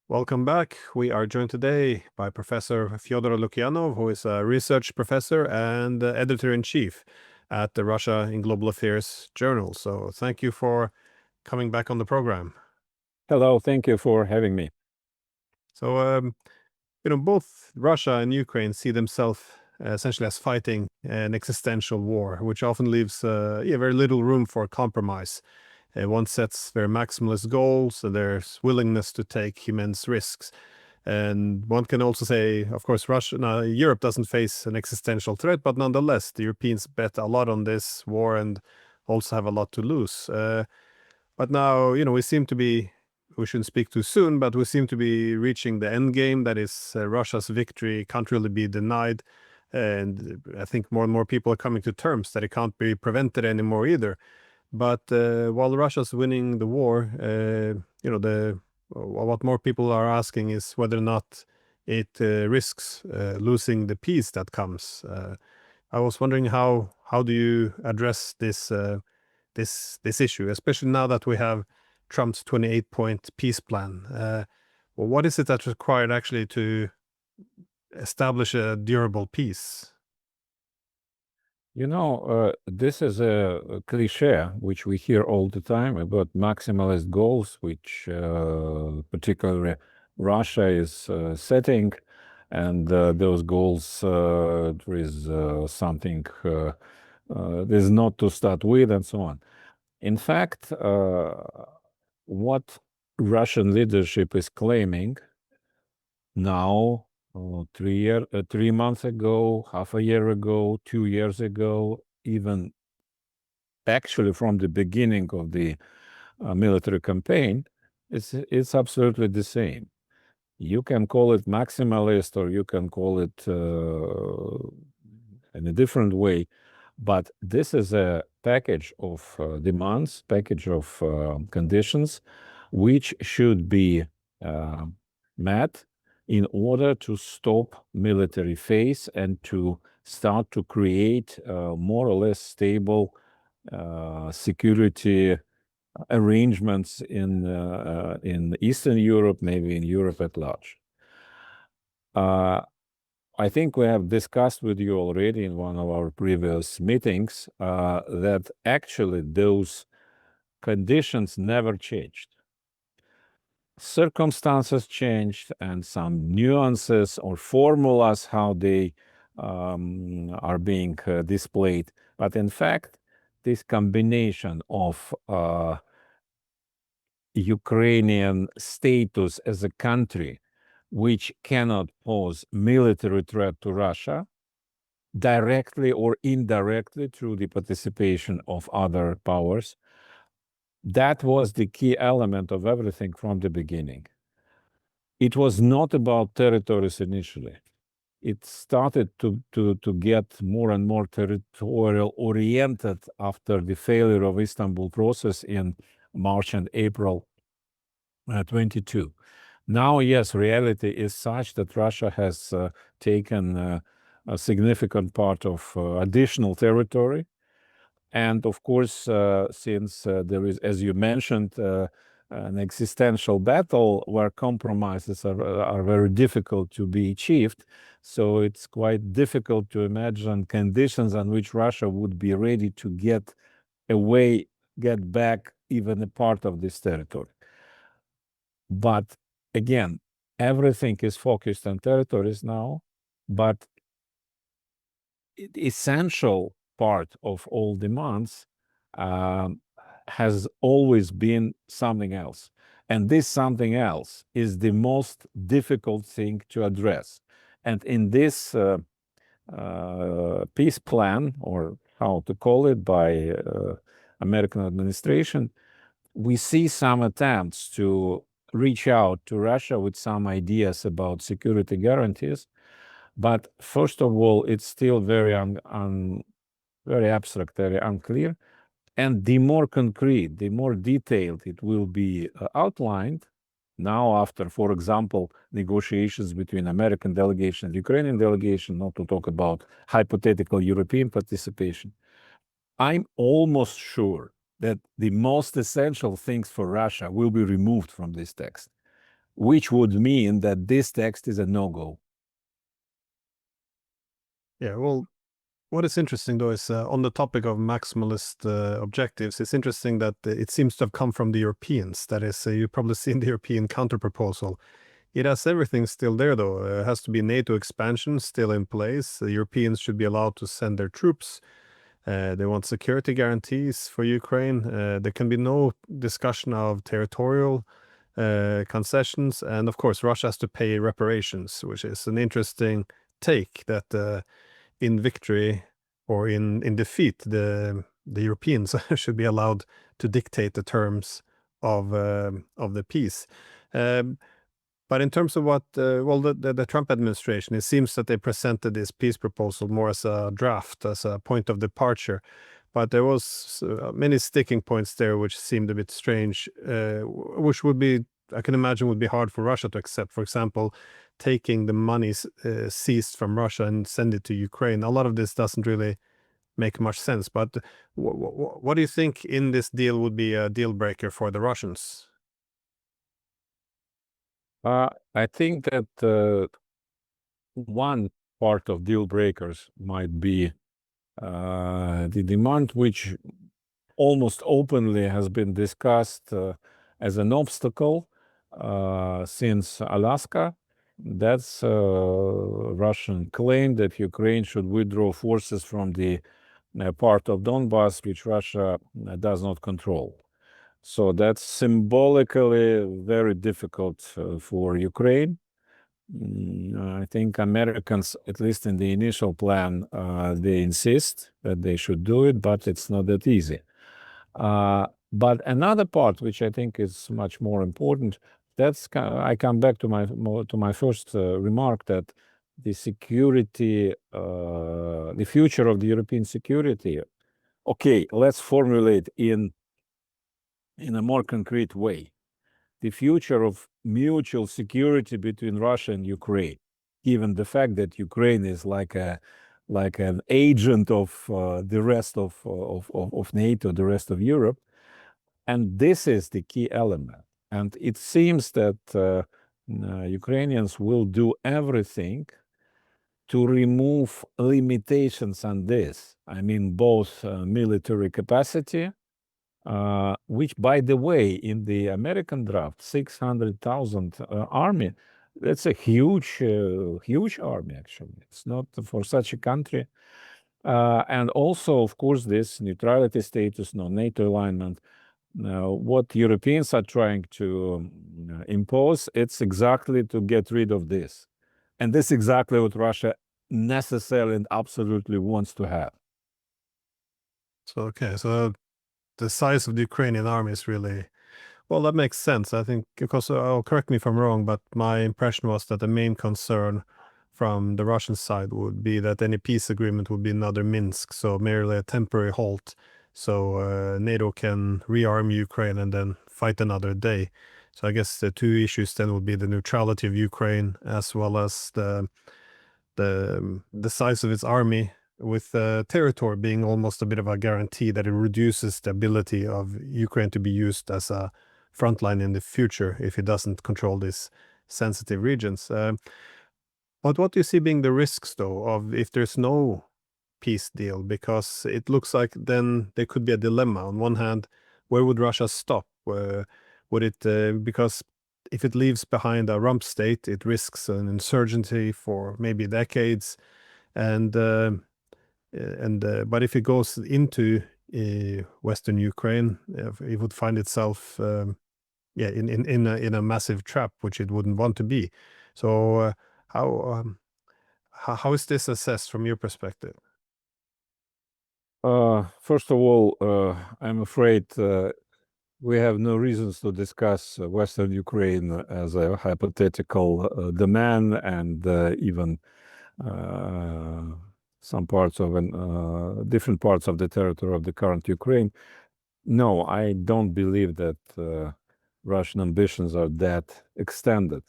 Welcome back. We are joined today by Professor Fyodor Lukyanov, who is a research professor and editor-in-chief at the Russia in Global Affairs journal. So thank you for coming back on the program. Hello, thank you for having me. So, both Russia and Ukraine see themselves essentially as fighting an existential war, which often leaves very little room for compromise. One sets their maximalist goals and their willingness to take immense risks. And one can also say, of course, Europe doesn't face an existential threat, but nonetheless, the Europeans bet a lot on this war and also have a lot to lose. But now, we shouldn't speak too soon, but we seem to be reaching the end game. That is, Russia's victory can't really be denied. And I think more and more people are coming to terms that it can't be prevented anymore either. But while Russia's winning the war, what more people are asking is whether or not it risks losing the peace that comes. I was wondering how do you address this issue, especially now that we have Trump's 28-point peace plan. Well, what is it that's required actually to establish a durable peace? This is a cliche which we hear all the time about maximalist goals, which particularly Russia is setting. And those goals, there is something there's not to start with and so on. In fact, what Russian leadership is claiming now, 3 months ago, half a year ago, 2 years ago, even actually from the beginning of the military campaign, it's absolutely the same. You can call it maximalist or you can call it in a different way, but this is a package of demands, package of conditions, which should be met in order to stop military phase and to start to create more or less stable security arrangements in Eastern Europe, maybe in Europe at large. I think we have discussed with you already in one of our previous meetings that actually those conditions never changed. Circumstances changed and some nuances or formulas how they are being displayed. But in fact, this combination of Ukrainian status as a country which cannot pose military threat to Russia directly or indirectly through the participation of other powers, that was the key element of everything from the beginning. It was not about territories initially. It started to get more and more territorial oriented after the failure of Istanbul process in March and April 22. Now, yes, reality is such that Russia has taken a significant part of additional territory. And of course, since there is, as you mentioned, an existential battle where compromises are very difficult to be achieved, so it's quite difficult to imagine conditions on which Russia would be ready to get back even a part of this territory. But again, everything is focused on territories now, but the essential part of all demands has always been something else. And this something else is the most difficult thing to address. And in this peace plan, or how to call it, by American administration, we see some attempts to reach out to Russia with some ideas about security guarantees. But first of all, it's still very very abstract, very unclear. And the more concrete, the more detailed it will be outlined now after, for example, negotiations between American delegation and Ukrainian delegation, not to talk about hypothetical European participation. I'm almost sure that the most essential things for Russia will be removed from this text. which would mean that this text is a no-go. Yeah, well, what is interesting though is on the topic of maximalist objectives, it's interesting that it seems to have come from the Europeans. That is, you've probably seen the European counterproposal. It has everything still there though. It has to be NATO expansion still in place. The Europeans should be allowed to send their troops. They want security guarantees for Ukraine. There can be no discussion of territorial concessions. And of course, Russia has to pay reparations, which is an interesting take that in victory or in defeat, the Europeans should be allowed to dictate the terms of the peace. But in terms of what, well, the Trump administration, it seems that they presented this peace proposal more as a draft, as a point of departure. But there was many sticking points there which seemed a bit strange, which would be, I can imagine, would be hard for Russia to accept. For example, taking the monies seized from Russia and send it to Ukraine. A lot of this doesn't really make much sense. But what do you think in this deal would be a deal breaker for the Russians? I think that one part of deal breakers might be the demand, which almost openly has been discussed as an obstacle since Alaska. That's a Russian claim that Ukraine should withdraw forces from the part of Donbass which Russia does not control. So that's symbolically very difficult for Ukraine. I think Americans, at least in the initial plan, they insist that they should do it, but it's not that easy. But another part, which I think is much more important, that's I come back to my first remark that the security, the future of the European security. Okay, let's formulate in a more concrete way. The future of mutual security between Russia and Ukraine, given the fact that Ukraine is like an agent of the rest of NATO, the rest of Europe, and this is the key element. And it seems that Ukrainians will do everything to remove limitations on this. I mean, both military capacity, which, by the way, in the American draft, 600,000 army, that's a huge army, actually. It's not for such a country. And also, of course, this neutrality status, no NATO alignment. What Europeans are trying to impose, it's exactly to get rid of this. And this is exactly what Russia necessarily and absolutely wants to have. So, okay, so the size of the Ukrainian army is really, well, that makes sense. I think, because, correct me if I'm wrong, but my impression was that the main concern from the Russian side would be that any peace agreement would be another Minsk, so merely a temporary halt, so NATO can rearm Ukraine and then fight another day. So I guess the two issues then would be the neutrality of Ukraine as well as the size of its army, with territory being almost a bit of a guarantee that it reduces the ability of Ukraine to be used as a front line in the future if it doesn't control these sensitive regions. But what do you see being the risks, though, of if there's no peace deal? Because it looks like then there could be a dilemma. On one hand, where would Russia stop? Would it, because if it leaves behind a rump state, it risks an insurgency for maybe decades. And but if it goes into Western Ukraine, it would find itself in a massive trap, which it wouldn't want to be. So how is this assessed from your perspective? First of all, I'm afraid we have no reasons to discuss Western Ukraine as a hypothetical demand, and even some parts of different parts of the territory of the current Ukraine. No, I don't believe that Russian ambitions are that extended.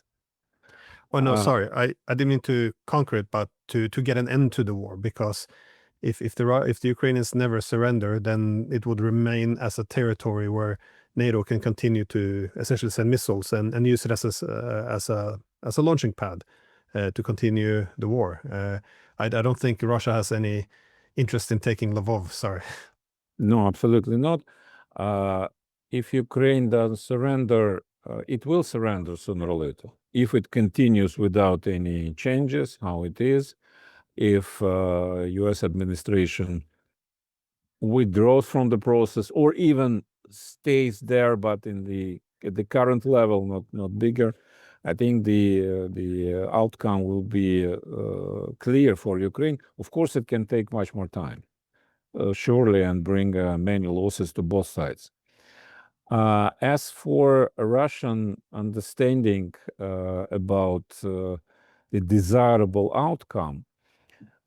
Oh no, sorry, I didn't mean to conquer it, but to get an end to the war, because if the Ukrainians never surrender, then it would remain as a territory where NATO can continue to essentially send missiles and use it as a launching pad to continue the war. I don't think Russia has any interest in taking Lvov. Sorry. No, absolutely not. If Ukraine doesn't surrender, it will surrender sooner or later. If it continues without any changes, how it is, if U.S. administration withdraws from the process or even stays there, but at the current level, not bigger, I think the outcome will be clear for Ukraine. Of course, it can take much more time, surely, and bring many losses to both sides. As for a Russian understanding about the desirable outcome,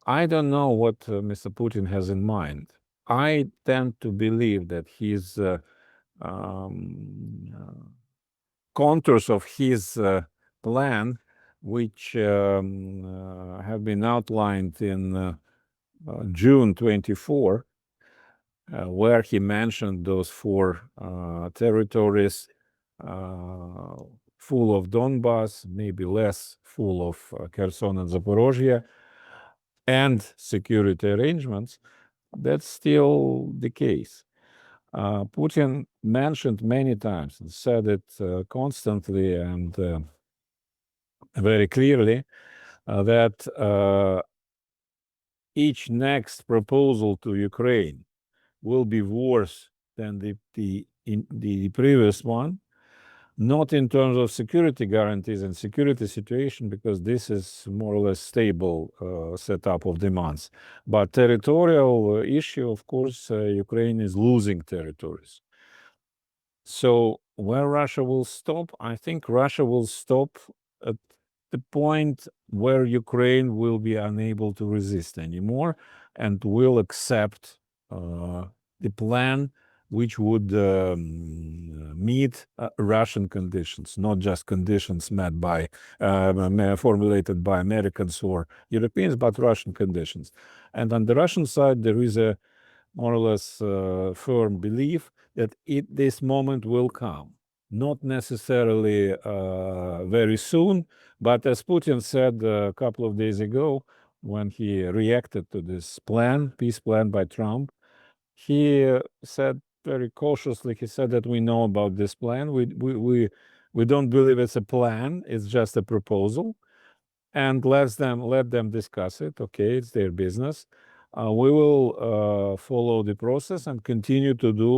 I don't know what Mr. Putin has in mind. I tend to believe that his contours of his plan, which have been outlined in June 24, where he mentioned those 4 territories full of Donbass, maybe less full of Kherson and Zaporozhye, and security arrangements, that's still the case. Putin mentioned many times and said it constantly and very clearly that each next proposal to Ukraine will be worse than the previous one, not in terms of security guarantees and security situation, because this is more or less stable setup of demands. But territorial issue, of course, Ukraine is losing territories. So where Russia will stop, I think Russia will stop at the point where Ukraine will be unable to resist anymore and will accept the plan which would meet Russian conditions, not just conditions met by formulated by Americans or Europeans, but Russian conditions. And on the Russian side, there is a more or less firm belief that this moment will come. Not necessarily very soon, but as Putin said a couple of days ago, when he reacted to this plan, peace plan by Trump, he said very cautiously, he said that we know about this plan. We don't believe it's a plan, it's just a proposal. And let them discuss it. Okay, it's their business. We will follow the process and continue to do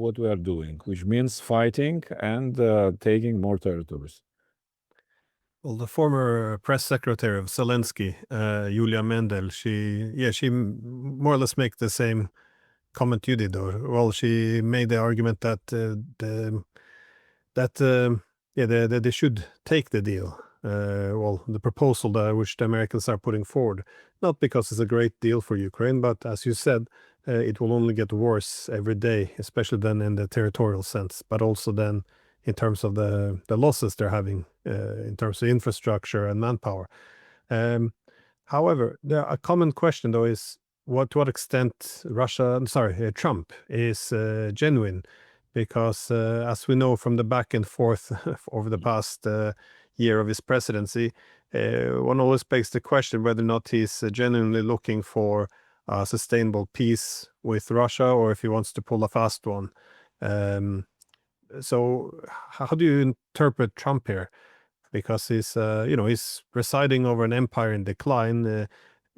what we are doing, which means fighting and taking more territories. Well, the former press secretary of Zelensky, Yulia Mendel, she more or less make the same comment you did, or well, she made the argument that they should take the deal. Well, the proposal which the Americans are putting forward, not because it's a great deal for Ukraine, but as you said, it will only get worse every day, especially then in the territorial sense, but also then in terms of the losses they're having in terms of infrastructure and manpower. However, a common question though is to what extent Trump is genuine, because as we know from the back and forth over the past year of his presidency, one always begs the question whether or not he's genuinely looking for a sustainable peace with Russia, or if he wants to pull a fast one. So how do you interpret Trump here? Because he's presiding over an empire in decline.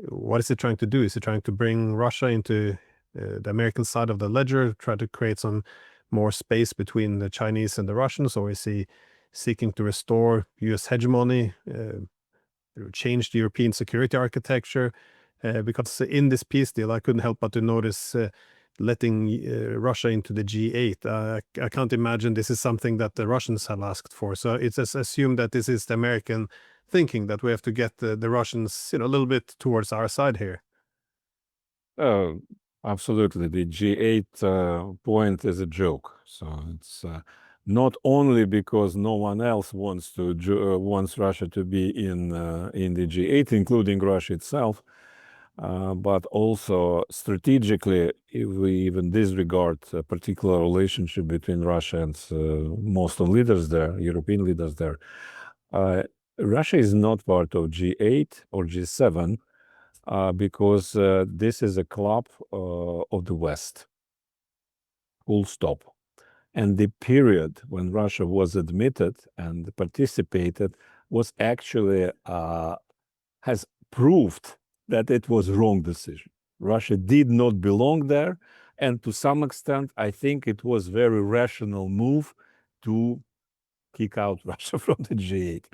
What is he trying to do? Is he trying to bring Russia into the American side of the ledger, try to create some more space between the Chinese and the Russians, or is he seeking to restore U.S. hegemony, change the European security architecture? Because in this peace deal, I couldn't help but to notice letting Russia into the G8. I can't imagine this is something that the Russians have asked for. So it's assumed that this is the American thinking, that we have to get the Russians, a little bit towards our side here. Oh, absolutely. The G8 point is a joke. So it's not only because no one else wants Russia to be in the G8, including Russia itself, but also strategically, if we even disregard a particular relationship between Russia and most of leaders there, European leaders there, Russia is not part of G8 or G7 because this is a club of the West. Full stop. And the period when Russia was admitted and participated was actually has proved that it was wrong decision. Russia did not belong there, and to some extent, I think it was very rational move to kick out Russia from the G8.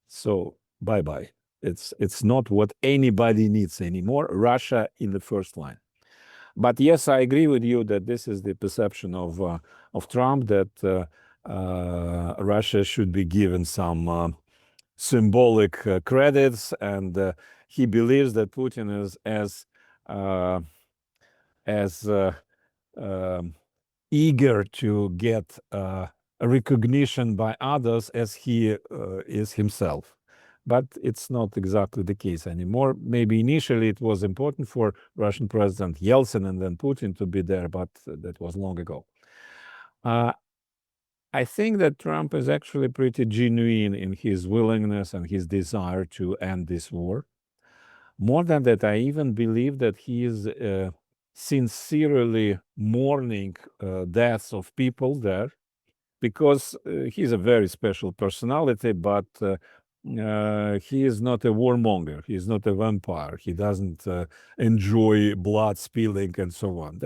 So bye-bye. It's not what anybody needs anymore. Russia in the first line. But yes, I agree with you that this is the perception of Trump, that Russia should be given some symbolic credits, and he believes that Putin is as eager to get a recognition by others as he is himself. But it's not exactly the case anymore. Maybe initially it was important for Russian President Yeltsin and then Putin to be there, but that was long ago. I think that Trump is actually pretty genuine in his willingness and his desire to end this war. More than that, I even believe that he is sincerely mourning deaths of people there, because he's a very special personality, but he is not a warmonger. He is not a vampire. He doesn't enjoy blood spilling and so on.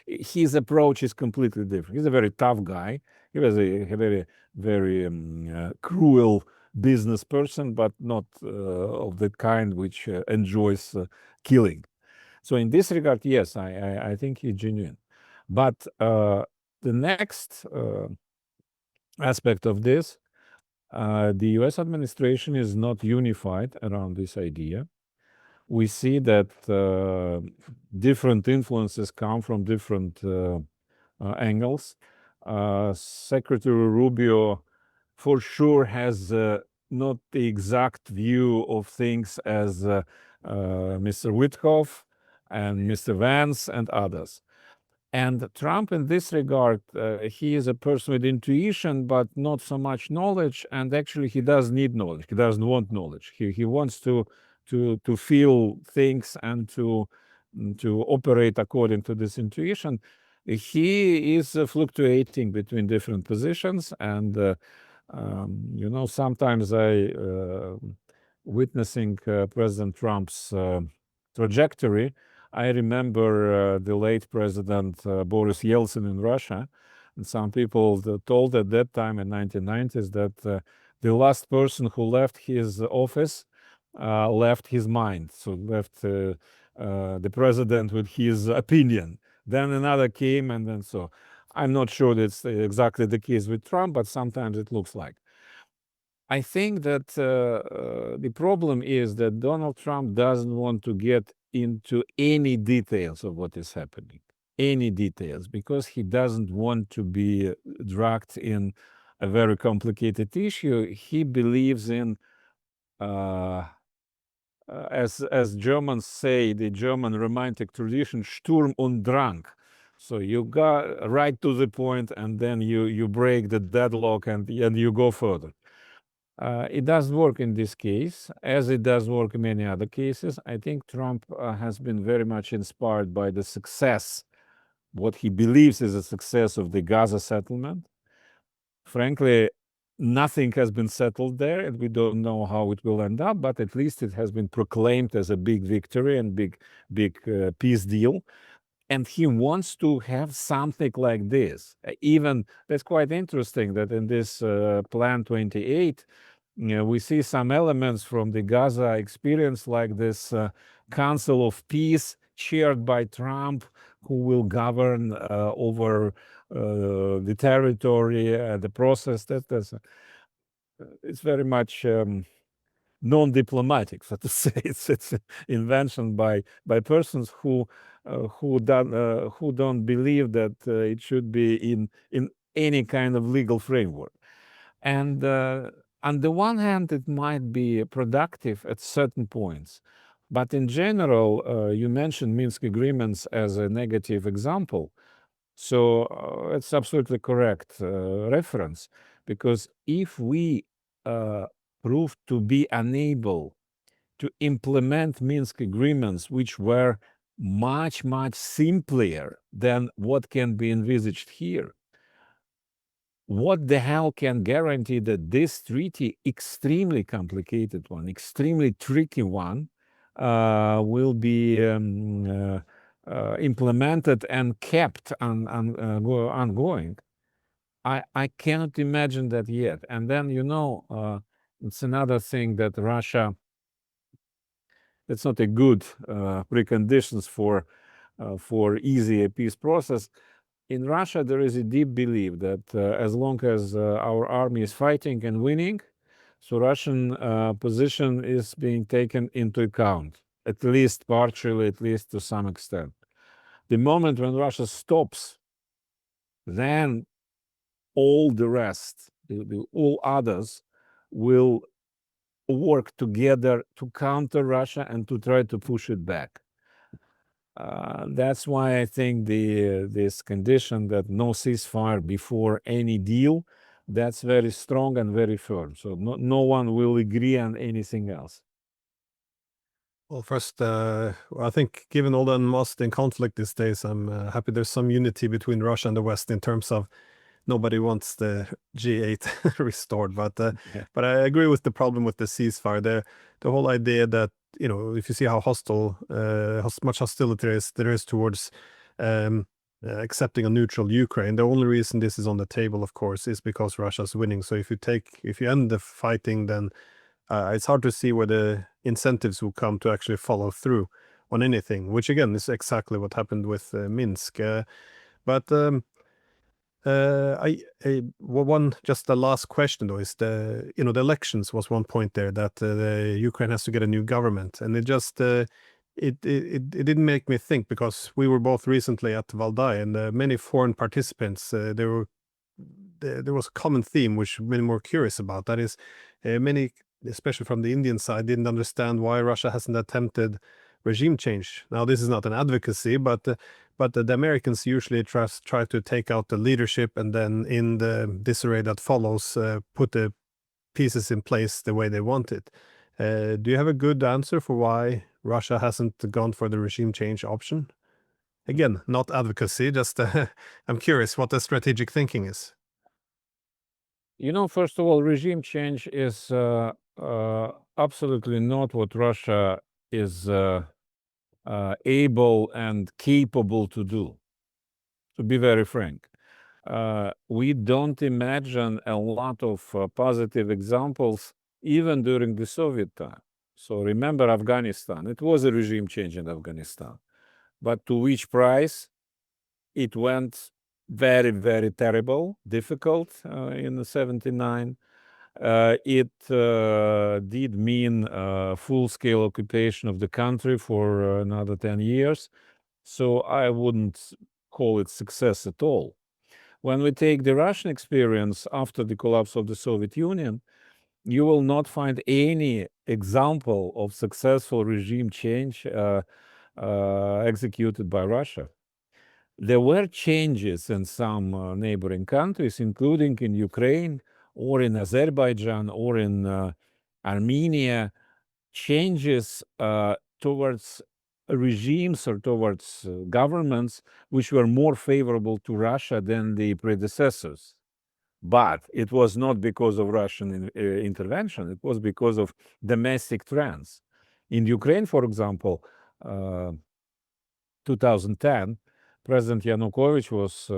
His approach is completely different. He's a very tough guy. He was a very cruel business person, but not of the kind which enjoys killing. So in this regard, yes, I think he's genuine. But the next aspect of this, the US administration is not unified around this idea. We see that different influences come from different angles. Secretary Rubio for sure has not the exact view of things as Mr. Witkoff and Mr. Vance and others. And Trump, in this regard, he is a person with intuition, but not so much knowledge. And actually, he does need knowledge. He doesn't want knowledge. He wants to feel things and to operate according to this intuition. He is fluctuating between different positions, and sometimes I witnessing President Trump's trajectory. I remember the late President Boris Yeltsin in Russia, and some people told at that time in 1990s that the last person who left his office left his mind, so left the president with his opinion. Then another came, and then so. I'm not sure that's exactly the case with Trump, but sometimes it looks like. I think that the problem is that Donald Trump doesn't want to get into any details of what is happening, any details, because he doesn't want to be dragged in a very complicated issue. He believes in, as Germans say, the German romantic tradition, Sturm und Drang. So you got right to the point, and then you break the deadlock and you go further. It doesn't work in this case, as it does work in many other cases. I think Trump has been very much inspired by the success, what he believes is a success of the Gaza settlement. Frankly, nothing has been settled there, and we don't know how it will end up, but at least it has been proclaimed as a big victory and big peace deal. And he wants to have something like this. Even that's quite interesting that in this Plan 28, we see some elements from the Gaza experience, like this Council of Peace chaired by Trump, who will govern over the territory, the process. It's very much non-diplomatic, so to say. It's invention by persons who don't believe that it should be in any kind of legal framework. And on the one hand, it might be productive at certain points. But in general, you mentioned Minsk agreements as a negative example. So it's absolutely correct reference, because if we prove to be unable to implement Minsk agreements, which were much, much simpler than what can be envisaged here, what the hell can guarantee that this treaty, extremely complicated one, extremely tricky one, will be implemented and kept ongoing? I cannot imagine that yet. And then, it's another thing that Russia, that's not a good preconditions for easy peace process. In Russia, there is a deep belief that as long as our army is fighting and winning, so Russian position is being taken into account, at least partially, at least to some extent. The moment when Russia stops, then all the rest, all others, will work together to counter Russia and to try to push it back. That's why I think this condition that no ceasefire before any deal, that's very strong and very firm. So no one will agree on anything else. Well, first, I think given all the unrest and conflict these days, I'm happy there's some unity between Russia and the West in terms of nobody wants the G8 restored. But I agree with the problem with the ceasefire. The whole idea that, if you see how hostile, how much hostility there is towards accepting a neutral Ukraine, the only reason this is on the table, of course, is because Russia's winning. So if you end the fighting, then it's hard to see where the incentives will come to actually follow through on anything, which again is exactly what happened with Minsk. But just the last question though is the elections was one point there that the Ukraine has to get a new government, and it just it didn't make me think, because we were both recently at Valdai, and many foreign participants, there was a common theme which many were curious about. That is, many, especially from the Indian side, didn't understand why Russia hasn't attempted regime change. Now, this is not an advocacy, but the Americans usually try to take out the leadership, and then in the disarray that follows, put the pieces in place the way they want it. Do you have a good answer for why Russia hasn't gone for the regime change option? Again, not advocacy, just I'm curious what the strategic thinking is. First of all, regime change is absolutely not what Russia is able and capable to do, to be very frank. We don't imagine a lot of positive examples even during the Soviet time. So remember Afghanistan. It was a regime change in Afghanistan. But to which price? It went very, very terrible, difficult in 79. It did mean full-scale occupation of the country for another 10 years. So I wouldn't call it success at all. When we take the Russian experience after the collapse of the Soviet Union, you will not find any example of successful regime change executed by Russia. There were changes in some neighboring countries, including in Ukraine or in Azerbaijan or in Armenia, changes towards regimes or towards governments which were more favorable to Russia than the predecessors. But it was not because of Russian intervention. It was because of domestic trends. In Ukraine, for example, 2010, President Yanukovych was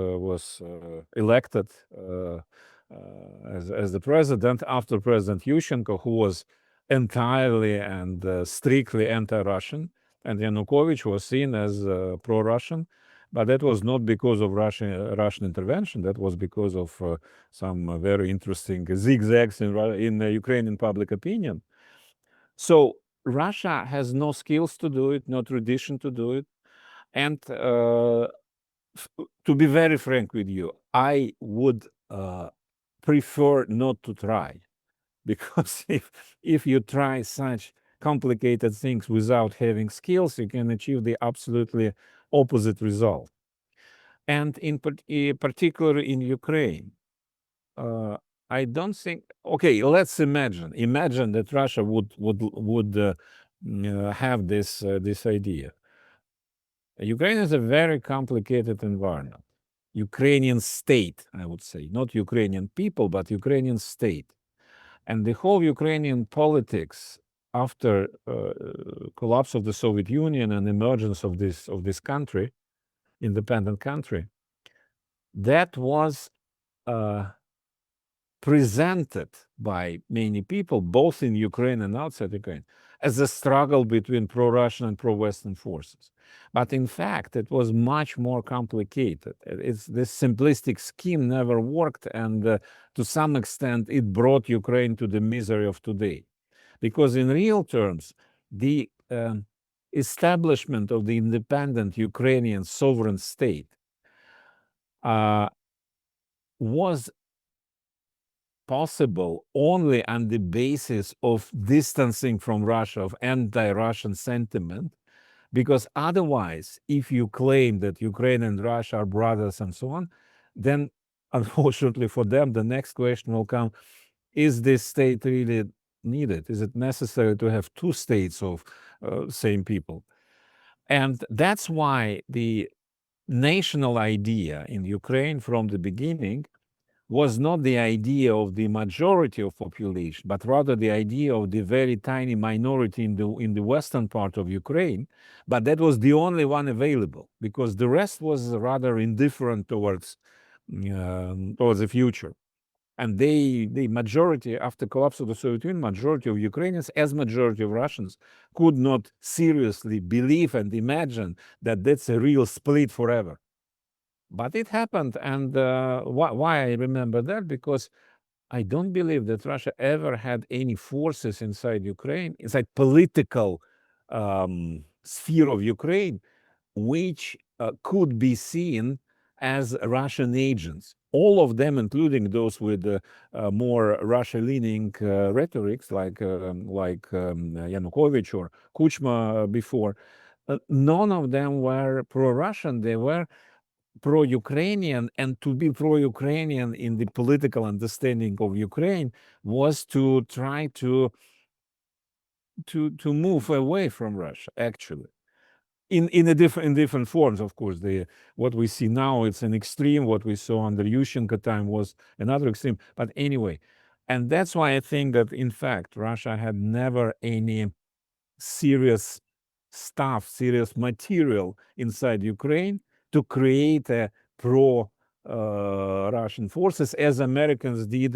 elected as the president after President Yushchenko, who was entirely and strictly anti-Russian, and Yanukovych was seen as pro-Russian. But that was not because of Russian intervention. That was because of some very interesting zigzags in Ukrainian public opinion. So Russia has no skills to do it, no tradition to do it. And to be very frank with you, I would prefer not to try, because if you try such complicated things without having skills, you can achieve the absolutely opposite result. And in particular in Ukraine, I don't think. Okay, let's imagine that Russia would have this idea. Ukraine is a very complicated environment. Ukrainian state, I would say, not Ukrainian people, but Ukrainian state, and the whole Ukrainian politics after collapse of the Soviet Union and emergence of this country, independent country, that was presented by many people, both in Ukraine and outside Ukraine, as a struggle between pro-Russian and pro-Western forces. But in fact, it was much more complicated. This simplistic scheme never worked, and to some extent, it brought Ukraine to the misery of today. Because in real terms, the establishment of the independent Ukrainian sovereign state was possible only on the basis of distancing from Russia, of anti-Russian sentiment, because otherwise, if you claim that Ukraine and Russia are brothers and so on, then unfortunately for them, the next question will come, is this state really needed? Is it necessary to have two states of same people? And that's why the national idea in Ukraine from the beginning was not the idea of the majority of population, but rather the idea of the very tiny minority in the western part of Ukraine. But that was the only one available, because the rest was rather indifferent towards the future. And the majority, after collapse of the Soviet Union, majority of Ukrainians, as majority of Russians, could not seriously believe and imagine that that's a real split forever. But it happened, and why I remember that? Because I don't believe that Russia ever had any forces inside Ukraine, inside political sphere of Ukraine, which could be seen as Russian agents. All of them, including those with more Russia-leaning rhetorics, like Yanukovych or Kuchma before, none of them were pro-Russian. They were pro-Ukrainian, and to be pro-Ukrainian in the political understanding of Ukraine was to try to move away from Russia, actually. In different forms, of course. What we see now, it's an extreme. What we saw under Yushchenko time was another extreme. But anyway, and that's why I think that, in fact, Russia had never any serious stuff, serious material inside Ukraine to create a pro-Russian forces, as Americans did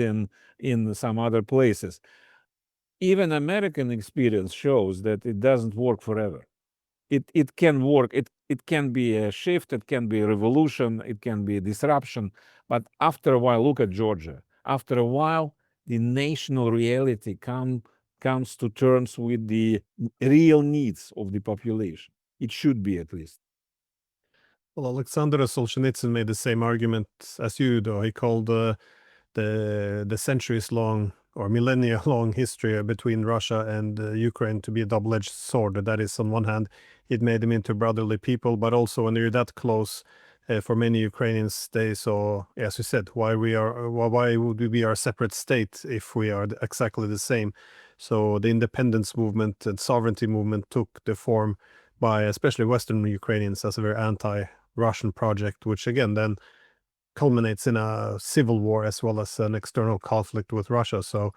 in some other places. Even American experience shows that it doesn't work forever. It can work. It can be a shift. It can be a revolution. It can be a disruption. But after a while, look at Georgia. After a while, the national reality comes to terms with the real needs of the population. It should be, at least. Well, Alexander Solzhenitsyn made the same argument as you, though. He called the centuries-long or millennia-long history between Russia and Ukraine to be a double-edged sword. That is, on one hand, it made them into brotherly people, but also when you're that close, for many Ukrainians, they saw, as you said, why would we be a separate state if we are exactly the same? So the independence movement and sovereignty movement took the form by especially Western Ukrainians as a very anti-Russian project, which again then culminates in a civil war as well as an external conflict with Russia. So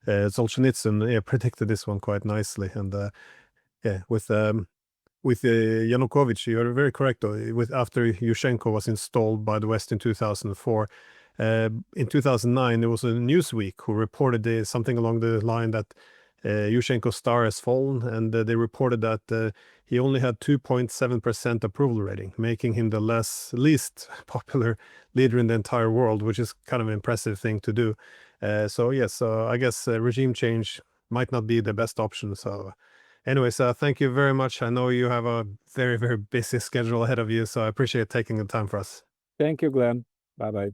Solzhenitsyn predicted this one quite nicely. And with Yanukovych, you're very correct, though. After Yushchenko was installed by the West in 2004, in 2009, there was a Newsweek who reported something along the line that Yushchenko's star has fallen, and they reported that he only had 2.7% approval rating, making him the least popular leader in the entire world, which is kind of an impressive thing to do. So yes, I guess regime change might not be the best option. So anyways, thank you very much. I know you have a very, very busy schedule ahead of you, so I appreciate taking the time for us. Thank you, Glenn. Bye-bye.